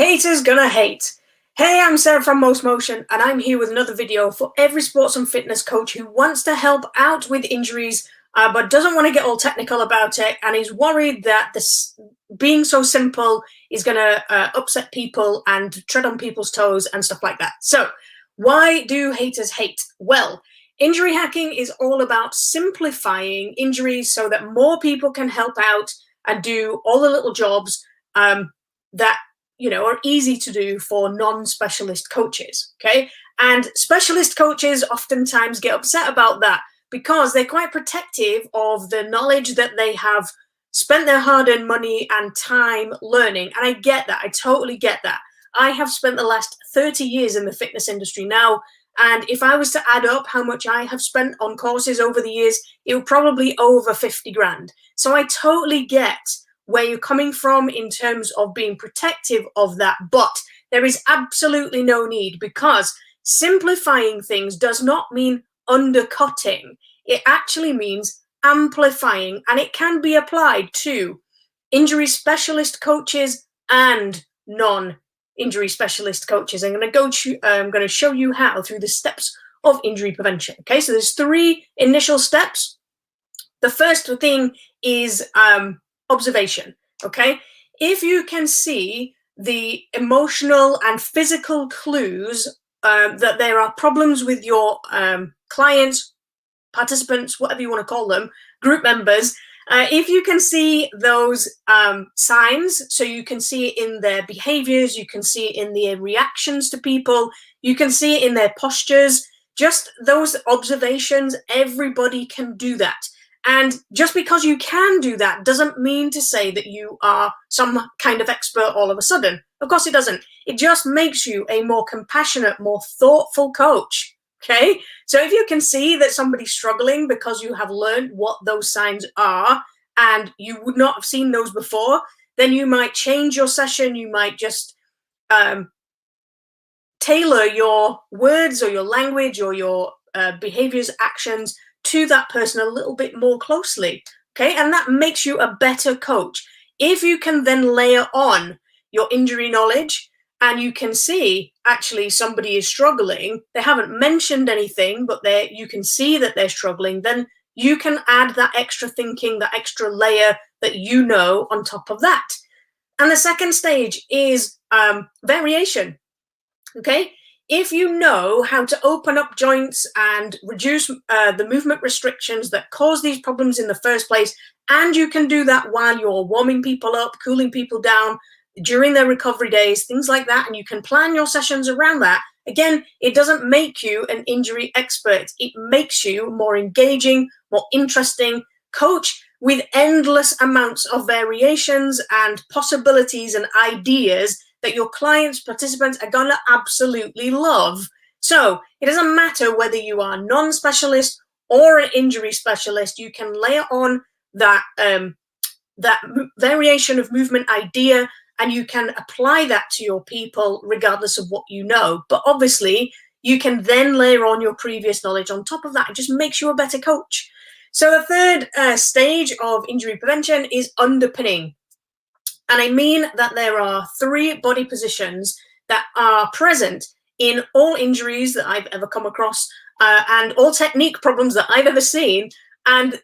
Haters gonna hate. Hey, I'm Sarah from mostmotion, and I'm here with another video for every sports and fitness coach who wants to help out with injuries, but doesn't want to get all technical about it, and is worried that this being so simple is gonna upset people and tread on people's toes and stuff like that. So, why do haters hate? Well, injury hacking is all about simplifying injuries so that more people can help out and do all the little jobs that are easy to do for non-specialist coaches. Okay, and specialist coaches oftentimes get upset about that because they're quite protective of the knowledge that they have spent their hard-earned money and time learning. And I get that. I totally get that. I have spent the last 30 years in the fitness industry now, and if I was to add up how much I have spent on courses over the years, it would probably over 50 grand. So I totally get where you're coming from in terms of being protective of that, but there is absolutely no need, because simplifying things does not mean undercutting. It actually means amplifying, and it can be applied to injury specialist coaches and non-injury specialist coaches. I'm going to show you how through the steps of injury prevention. Okay, so there's 3 initial steps. The first thing is observation. Okay, if you can see the emotional and physical clues that there are problems with your clients, participants, whatever you want to call them, group members, if you can see those signs, so you can see it in their behaviors, you can see it in their reactions to people, you can see it in their postures, just those observations, everybody can do that. And just because you can do that doesn't mean to say that you are some kind of expert all of a sudden. Of course it doesn't. It just makes you a more compassionate, more thoughtful coach. Okay? So if you can see that somebody's struggling because you have learned what those signs are and you would not have seen those before, then you might change your session. You might just tailor your words or your language or your behaviors, actions to that person a little bit more closely. Okay, and that makes you a better coach. If you can then layer on your injury knowledge and you can see actually somebody is struggling, they haven't mentioned anything, but you can see that they're struggling, then you can add that extra thinking, that extra layer that you know on top of that. And the second stage is variation. Okay, if you know how to open up joints and reduce the movement restrictions that cause these problems in the first place, and you can do that while you're warming people up, cooling people down during their recovery days, things like that, and you can plan your sessions around that, again, it doesn't make you an injury expert. It makes you a more engaging, more interesting coach with endless amounts of variations and possibilities and ideas that your clients, participants are going to absolutely love. So it doesn't matter whether you are non-specialist or an injury specialist, you can layer on that, that variation of movement idea, and you can apply that to your people regardless of what you know. But obviously, you can then layer on your previous knowledge on top of that. It just makes you a better coach. So the third stage of injury prevention is underpinning. And I mean that there are 3 body positions that are present in all injuries that I've ever come across and all technique problems that I've ever seen. And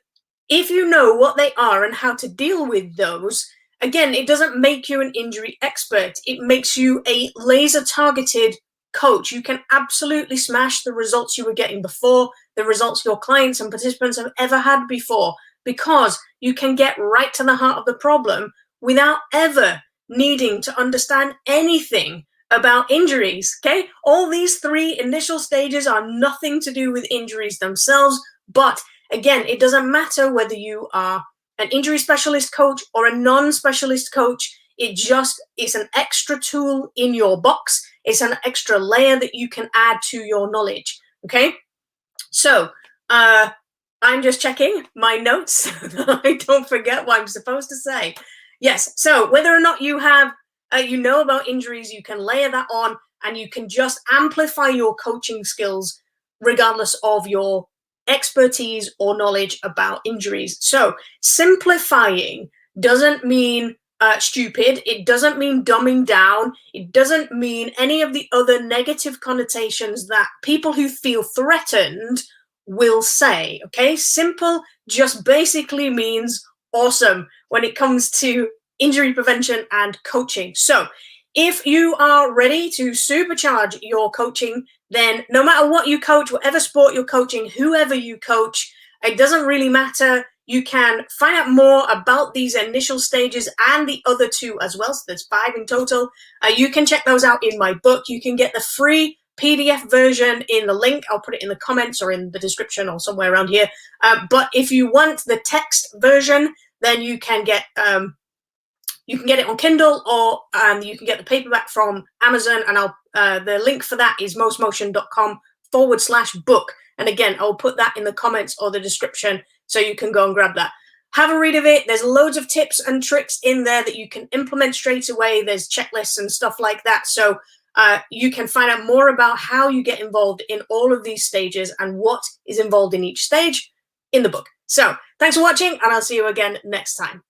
if you know what they are and how to deal with those, again, it doesn't make you an injury expert. It makes you a laser-targeted coach. You can absolutely smash the results you were getting before, the results your clients and participants have ever had before, because you can get right to the heart of the problem without ever needing to understand anything about injuries. Okay, all these 3 initial stages are nothing to do with injuries themselves, but again, it doesn't matter whether you are an injury specialist coach or a non-specialist coach. It's an extra tool in your box. It's an extra layer that you can add to your knowledge. Okay, so I'm just checking my notes so that I don't forget what I'm supposed to say. Yes, so whether or not you have, you know about injuries, you can layer that on and you can just amplify your coaching skills regardless of your expertise or knowledge about injuries. So simplifying doesn't mean stupid. It doesn't mean dumbing down. It doesn't mean any of the other negative connotations that people who feel threatened will say. Okay, simple just basically means awesome when it comes to injury prevention and coaching. So if you are ready to supercharge your coaching, then no matter what you coach, whatever sport you're coaching, whoever you coach, it doesn't really matter. You can find out more about these initial stages and the other two as well. So there's 5 in total. You can check those out in my book. You can get the free PDF version in the link. I'll put it in the comments or in the description or somewhere around here. But if you want the text version, then you can get it on Kindle, or you can get the paperback from Amazon. And the link for that is mostmotion.com/book. And again, I'll put that in the comments or the description so you can go and grab that. Have a read of it. There's loads of tips and tricks in there that you can implement straight away. There's checklists and stuff like that. So you can find out more about how you get involved in all of these stages and what is involved in each stage in the book. So thanks for watching, and I'll see you again next time.